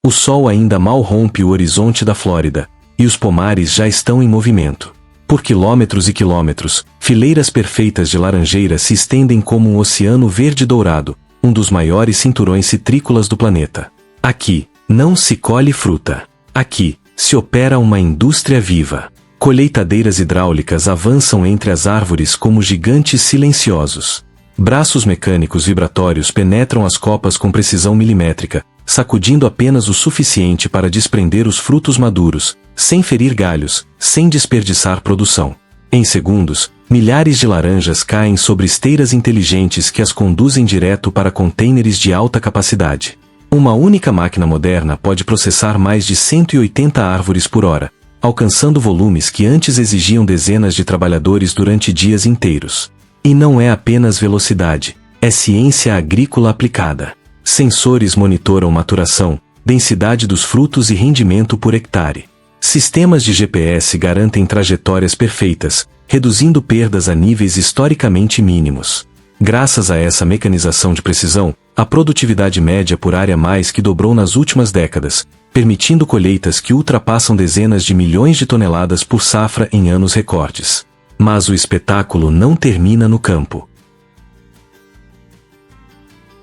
O sol ainda mal rompe o horizonte da Flórida, e os pomares já estão em movimento. Por quilômetros e quilômetros, fileiras perfeitas de laranjeiras se estendem como um oceano verde-dourado, um dos maiores cinturões citrícolas do planeta. Aqui, não se colhe fruta. Aqui, se opera uma indústria viva. Colheitadeiras hidráulicas avançam entre as árvores como gigantes silenciosos. Braços mecânicos vibratórios penetram as copas com precisão milimétrica, sacudindo apenas o suficiente para desprender os frutos maduros, sem ferir galhos, sem desperdiçar produção. Em segundos, milhares de laranjas caem sobre esteiras inteligentes que as conduzem direto para contêineres de alta capacidade. Uma única máquina moderna pode processar mais de 180 árvores por hora, alcançando volumes que antes exigiam dezenas de trabalhadores durante dias inteiros. E não é apenas velocidade, é ciência agrícola aplicada. Sensores monitoram maturação, densidade dos frutos e rendimento por hectare. Sistemas de GPS garantem trajetórias perfeitas, reduzindo perdas a níveis historicamente mínimos. Graças a essa mecanização de precisão, a produtividade média por área mais que dobrou nas últimas décadas, permitindo colheitas que ultrapassam dezenas de milhões de toneladas por safra em anos recordes. Mas o espetáculo não termina no campo.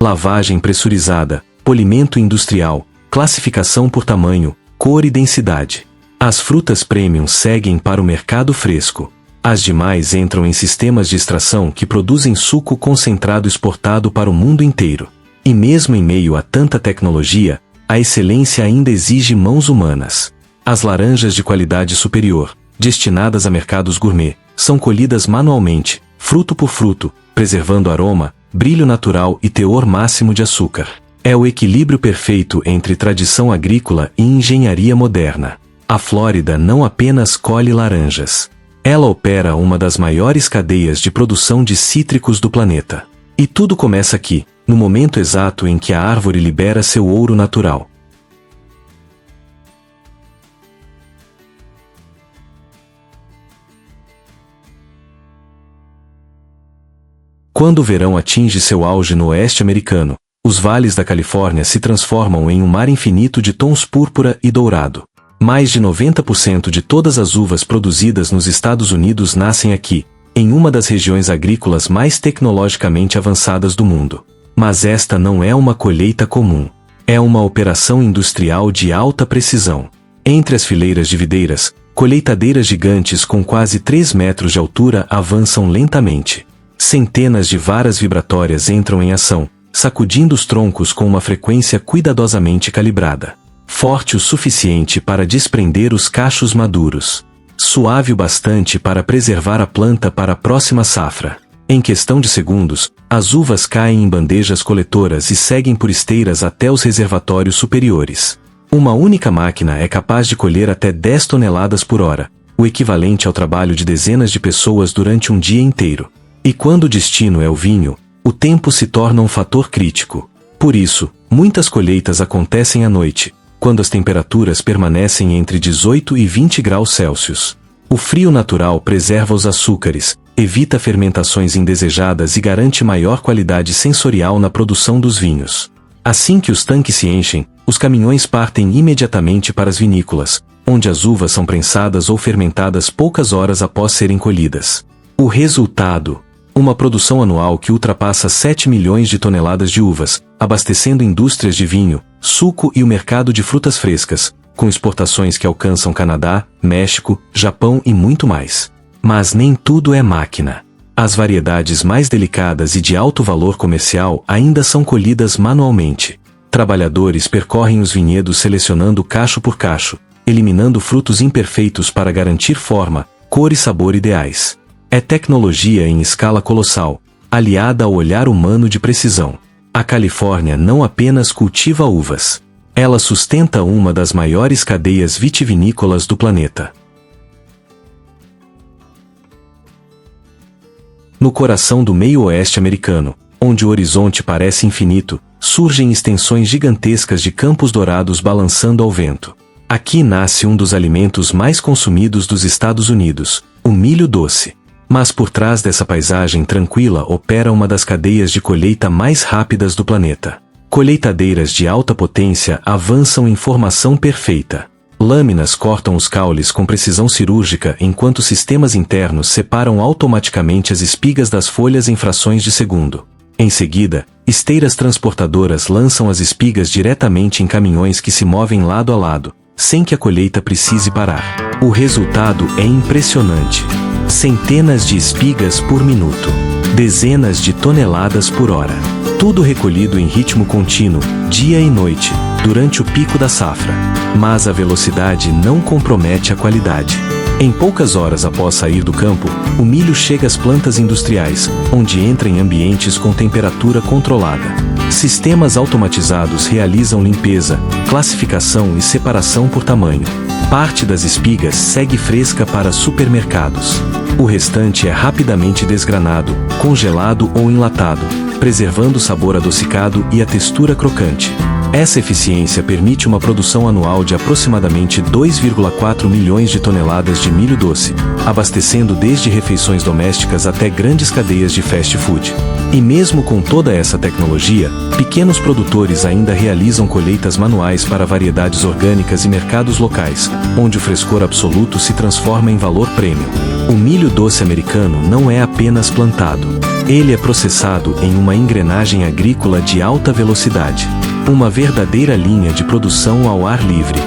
Lavagem pressurizada, polimento industrial, classificação por tamanho, cor e densidade. As frutas premium seguem para o mercado fresco. As demais entram em sistemas de extração que produzem suco concentrado exportado para o mundo inteiro. E mesmo em meio a tanta tecnologia, a excelência ainda exige mãos humanas. As laranjas de qualidade superior, destinadas a mercados gourmet, são colhidas manualmente, fruto por fruto, preservando aroma, brilho natural e teor máximo de açúcar. É o equilíbrio perfeito entre tradição agrícola e engenharia moderna. A Flórida não apenas colhe laranjas. Ela opera uma das maiores cadeias de produção de cítricos do planeta. E tudo começa aqui, no momento exato em que a árvore libera seu ouro natural. Quando o verão atinge seu auge no oeste americano, os vales da Califórnia se transformam em um mar infinito de tons púrpura e dourado. Mais de 90% de todas as uvas produzidas nos Estados Unidos nascem aqui, em uma das regiões agrícolas mais tecnologicamente avançadas do mundo. Mas esta não é uma colheita comum. É uma operação industrial de alta precisão. Entre as fileiras de videiras, colheitadeiras gigantes com quase 3 metros de altura avançam lentamente. Centenas de varas vibratórias entram em ação, sacudindo os troncos com uma frequência cuidadosamente calibrada. Forte o suficiente para desprender os cachos maduros. Suave o bastante para preservar a planta para a próxima safra. Em questão de segundos, as uvas caem em bandejas coletoras e seguem por esteiras até os reservatórios superiores. Uma única máquina é capaz de colher até 10 toneladas por hora, o equivalente ao trabalho de dezenas de pessoas durante um dia inteiro. E quando o destino é o vinho, o tempo se torna um fator crítico. Por isso, muitas colheitas acontecem à noite, quando as temperaturas permanecem entre 18 e 20 graus Celsius. O frio natural preserva os açúcares, evita fermentações indesejadas e garante maior qualidade sensorial na produção dos vinhos. Assim que os tanques se enchem, os caminhões partem imediatamente para as vinícolas, onde as uvas são prensadas ou fermentadas poucas horas após serem colhidas. O resultado: uma produção anual que ultrapassa 7 milhões de toneladas de uvas, abastecendo indústrias de vinho, suco e o mercado de frutas frescas, com exportações que alcançam Canadá, México, Japão e muito mais. Mas nem tudo é máquina. As variedades mais delicadas e de alto valor comercial ainda são colhidas manualmente. Trabalhadores percorrem os vinhedos selecionando cacho por cacho, eliminando frutos imperfeitos para garantir forma, cor e sabor ideais. É tecnologia em escala colossal, aliada ao olhar humano de precisão. A Califórnia não apenas cultiva uvas. Ela sustenta uma das maiores cadeias vitivinícolas do planeta. No coração do meio-oeste americano, onde o horizonte parece infinito, surgem extensões gigantescas de campos dourados balançando ao vento. Aqui nasce um dos alimentos mais consumidos dos Estados Unidos, o milho doce. Mas por trás dessa paisagem tranquila opera uma das cadeias de colheita mais rápidas do planeta. Colheitadeiras de alta potência avançam em formação perfeita. Lâminas cortam os caules com precisão cirúrgica enquanto sistemas internos separam automaticamente as espigas das folhas em frações de segundo. Em seguida, esteiras transportadoras lançam as espigas diretamente em caminhões que se movem lado a lado, sem que a colheita precise parar. O resultado é impressionante. Centenas de espigas por minuto. Dezenas de toneladas por hora. Tudo recolhido em ritmo contínuo, dia e noite, durante o pico da safra. Mas a velocidade não compromete a qualidade. Em poucas horas após sair do campo, o milho chega às plantas industriais, onde entra em ambientes com temperatura controlada. Sistemas automatizados realizam limpeza, classificação e separação por tamanho. Parte das espigas segue fresca para supermercados. O restante é rapidamente desgranado, congelado ou enlatado, preservando o sabor adocicado e a textura crocante. Essa eficiência permite uma produção anual de aproximadamente 2,4 milhões de toneladas de milho doce, abastecendo desde refeições domésticas até grandes cadeias de fast food. E mesmo com toda essa tecnologia, pequenos produtores ainda realizam colheitas manuais para variedades orgânicas e mercados locais, onde o frescor absoluto se transforma em valor prêmio. O milho doce americano não é apenas plantado. Ele é processado em uma engrenagem agrícola de alta velocidade. Uma verdadeira linha de produção ao ar livre.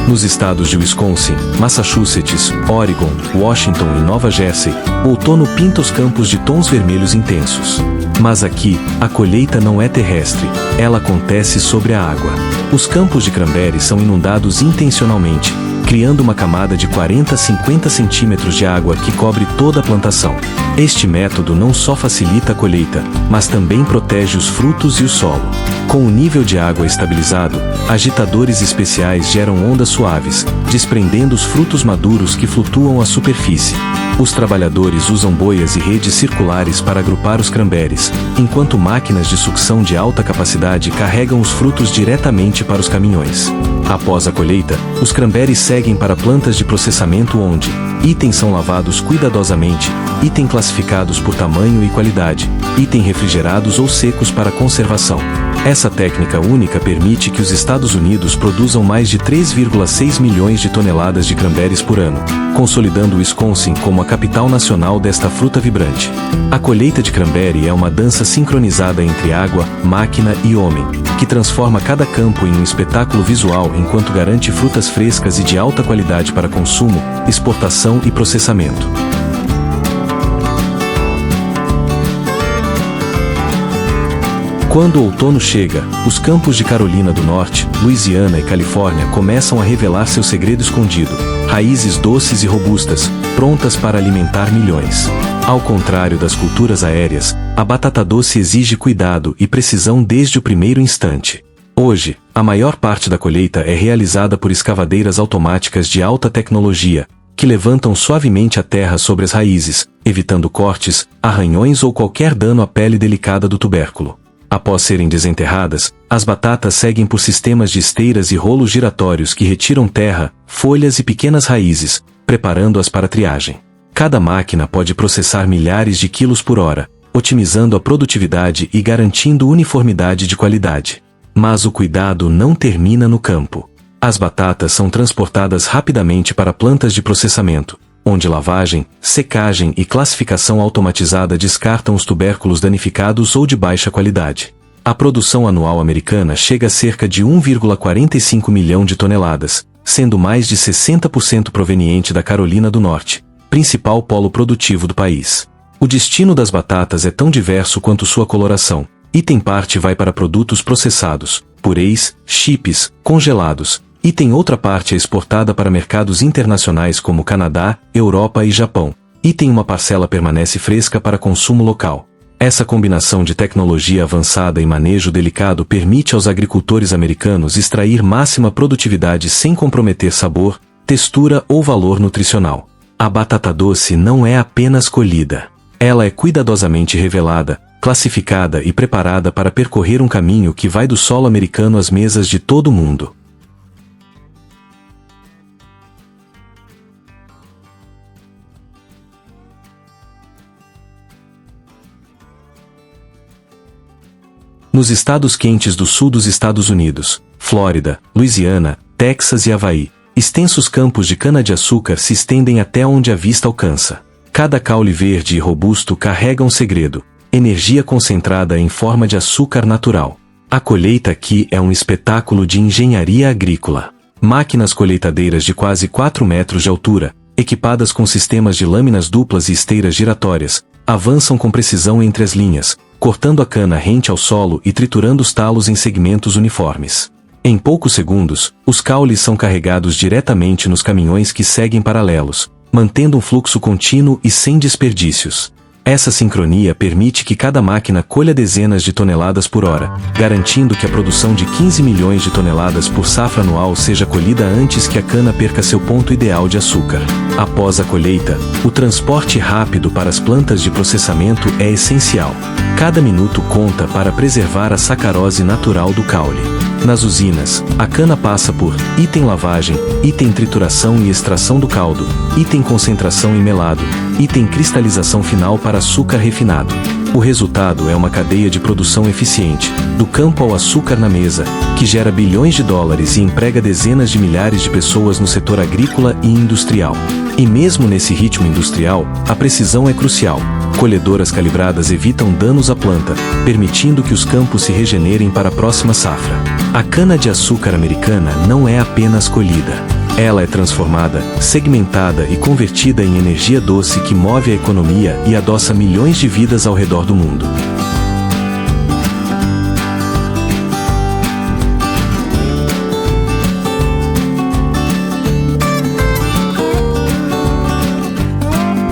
Nos estados de Wisconsin, Massachusetts, Oregon, Washington e Nova Jersey, o outono pinta os campos de tons vermelhos intensos. Mas aqui, a colheita não é terrestre, ela acontece sobre a água. Os campos de cranberry são inundados intencionalmente, criando uma camada de 40 a 50 centímetros de água que cobre toda a plantação. Este método não só facilita a colheita, mas também protege os frutos e o solo. Com o nível de água estabilizado, agitadores especiais geram ondas suaves, desprendendo os frutos maduros que flutuam à superfície. Os trabalhadores usam boias e redes circulares para agrupar os cranberries, enquanto máquinas de sucção de alta capacidade carregam os frutos diretamente para os caminhões. Após a colheita, os cranberries seguem para plantas de processamento onde itens são lavados cuidadosamente, itens classificados por tamanho e qualidade, itens refrigerados ou secos para conservação. Essa técnica única permite que os Estados Unidos produzam mais de 3,6 milhões de toneladas de cranberries por ano, consolidando Wisconsin como a capital nacional desta fruta vibrante. A colheita de cranberry é uma dança sincronizada entre água, máquina e homem, que transforma cada campo em um espetáculo visual enquanto garante frutas frescas e de alta qualidade para consumo, exportação e processamento. Quando o outono chega, os campos de Carolina do Norte, Louisiana e Califórnia começam a revelar seu segredo escondido: raízes doces e robustas, prontas para alimentar milhões. Ao contrário das culturas aéreas, a batata doce exige cuidado e precisão desde o primeiro instante. Hoje, a maior parte da colheita é realizada por escavadeiras automáticas de alta tecnologia, que levantam suavemente a terra sobre as raízes, evitando cortes, arranhões ou qualquer dano à pele delicada do tubérculo. Após serem desenterradas, as batatas seguem por sistemas de esteiras e rolos giratórios que retiram terra, folhas e pequenas raízes, preparando-as para triagem. Cada máquina pode processar milhares de quilos por hora, otimizando a produtividade e garantindo uniformidade de qualidade. Mas o cuidado não termina no campo. As batatas são transportadas rapidamente para plantas de processamento, onde lavagem, secagem e classificação automatizada descartam os tubérculos danificados ou de baixa qualidade. A produção anual americana chega a cerca de 1,45 milhão de toneladas, sendo mais de 60% proveniente da Carolina do Norte, principal polo produtivo do país. O destino das batatas é tão diverso quanto sua coloração. Item parte vai para produtos processados, purês, chips, congelados. Item outra parte é exportada para mercados internacionais como Canadá, Europa e Japão. Item uma parcela permanece fresca para consumo local. Essa combinação de tecnologia avançada e manejo delicado permite aos agricultores americanos extrair máxima produtividade sem comprometer sabor, textura ou valor nutricional. A batata doce não é apenas colhida. Ela é cuidadosamente revelada, classificada e preparada para percorrer um caminho que vai do solo americano às mesas de todo o mundo. Nos estados quentes do sul dos Estados Unidos, Flórida, Louisiana, Texas e Havaí, extensos campos de cana-de-açúcar se estendem até onde a vista alcança. Cada caule verde e robusto carrega um segredo: energia concentrada em forma de açúcar natural. A colheita aqui é um espetáculo de engenharia agrícola. Máquinas colheitadeiras de quase 4 metros de altura, equipadas com sistemas de lâminas duplas e esteiras giratórias, avançam com precisão entre as linhas, cortando a cana rente ao solo e triturando os talos em segmentos uniformes. Em poucos segundos, os caules são carregados diretamente nos caminhões que seguem paralelos, mantendo um fluxo contínuo e sem desperdícios. Essa sincronia permite que cada máquina colha dezenas de toneladas por hora, garantindo que a produção de 15 milhões de toneladas por safra anual seja colhida antes que a cana perca seu ponto ideal de açúcar. Após a colheita, o transporte rápido para as plantas de processamento é essencial. Cada minuto conta para preservar a sacarose natural do caule. Nas usinas, a cana passa por item lavagem, item trituração e extração do caldo, item concentração e melado, item cristalização final para açúcar refinado. O resultado é uma cadeia de produção eficiente, do campo ao açúcar na mesa, que gera bilhões de dólares e emprega dezenas de milhares de pessoas no setor agrícola e industrial. E mesmo nesse ritmo industrial, a precisão é crucial. Colhedoras calibradas evitam danos à planta, permitindo que os campos se regenerem para a próxima safra. A cana-de-açúcar americana não é apenas colhida. Ela é transformada, segmentada e convertida em energia doce que move a economia e adoça milhões de vidas ao redor do mundo.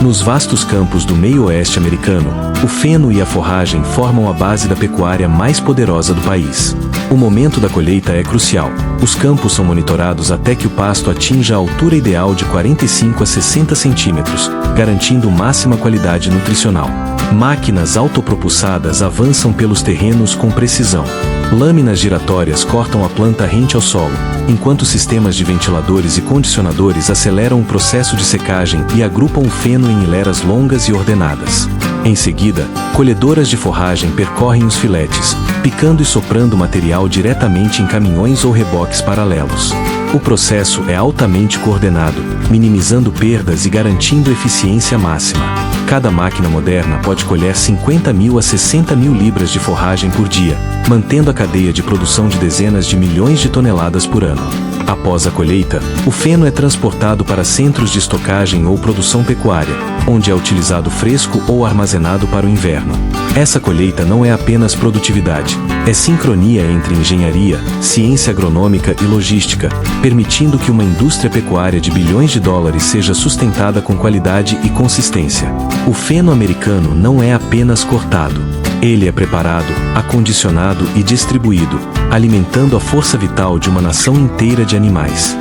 Nos vastos campos do meio-oeste americano, o feno e a forragem formam a base da pecuária mais poderosa do país. O momento da colheita é crucial. Os campos são monitorados até que o pasto atinja a altura ideal de 45 a 60 centímetros, garantindo máxima qualidade nutricional. Máquinas autopropulsadas avançam pelos terrenos com precisão. Lâminas giratórias cortam a planta rente ao solo, enquanto sistemas de ventiladores e condicionadores aceleram o processo de secagem e agrupam o feno em hileras longas e ordenadas. Em seguida, colhedoras de forragem percorrem os filetes, picando e soprando o material diretamente em caminhões ou reboques paralelos. O processo é altamente coordenado, minimizando perdas e garantindo eficiência máxima. Cada máquina moderna pode colher 50 mil a 60 mil libras de forragem por dia, mantendo a cadeia de produção de dezenas de milhões de toneladas por ano. Após a colheita, o feno é transportado para centros de estocagem ou produção pecuária, onde é utilizado fresco ou armazenado para o inverno. Essa colheita não é apenas produtividade, é sincronia entre engenharia, ciência agronômica e logística, permitindo que uma indústria pecuária de bilhões de dólares seja sustentada com qualidade e consistência. O feno americano não é apenas cortado. Ele é preparado, acondicionado e distribuído, alimentando a força vital de uma nação inteira de animais.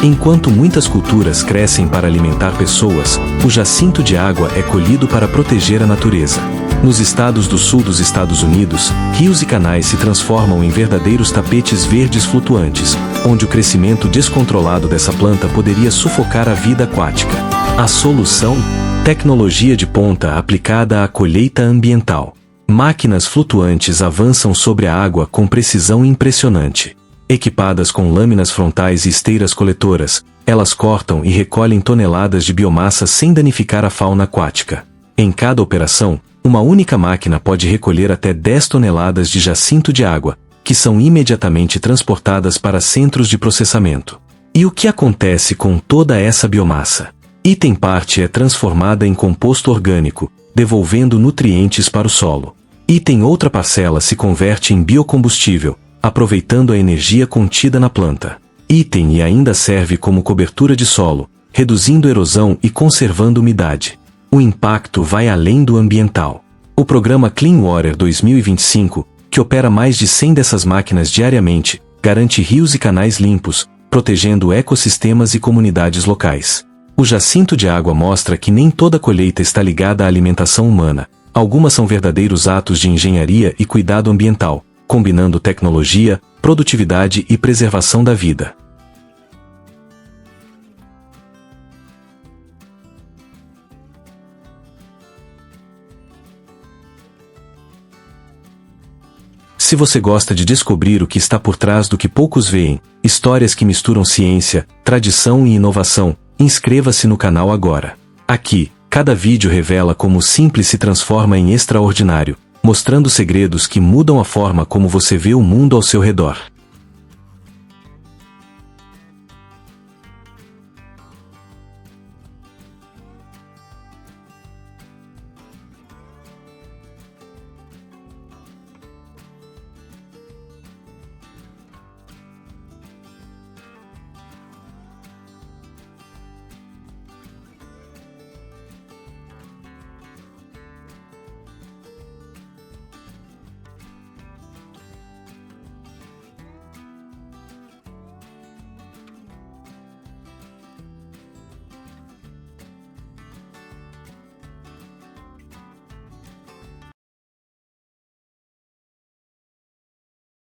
Enquanto muitas culturas crescem para alimentar pessoas, o jacinto de água é colhido para proteger a natureza. Nos estados do sul dos Estados Unidos, rios e canais se transformam em verdadeiros tapetes verdes flutuantes, onde o crescimento descontrolado dessa planta poderia sufocar a vida aquática. A solução? Tecnologia de ponta aplicada à colheita ambiental. Máquinas flutuantes avançam sobre a água com precisão impressionante. Equipadas com lâminas frontais e esteiras coletoras, elas cortam e recolhem toneladas de biomassa sem danificar a fauna aquática. Em cada operação, uma única máquina pode recolher até 10 toneladas de jacinto de água, que são imediatamente transportadas para centros de processamento. E o que acontece com toda essa biomassa? Item parte é transformada em composto orgânico, devolvendo nutrientes para o solo. Item outra parcela se converte em biocombustível, aproveitando a energia contida na planta. Item e ainda serve como cobertura de solo, reduzindo erosão e conservando umidade. O impacto vai além do ambiental. O programa Clean Water 2025, que opera mais de 100 dessas máquinas diariamente, garante rios e canais limpos, protegendo ecossistemas e comunidades locais. O jacinto de água mostra que nem toda colheita está ligada à alimentação humana. Algumas são verdadeiros atos de engenharia e cuidado ambiental, combinando tecnologia, produtividade e preservação da vida. Se você gosta de descobrir o que está por trás do que poucos veem, histórias que misturam ciência, tradição e inovação, inscreva-se no canal agora. Aqui, cada vídeo revela como o simples se transforma em extraordinário, mostrando segredos que mudam a forma como você vê o mundo ao seu redor.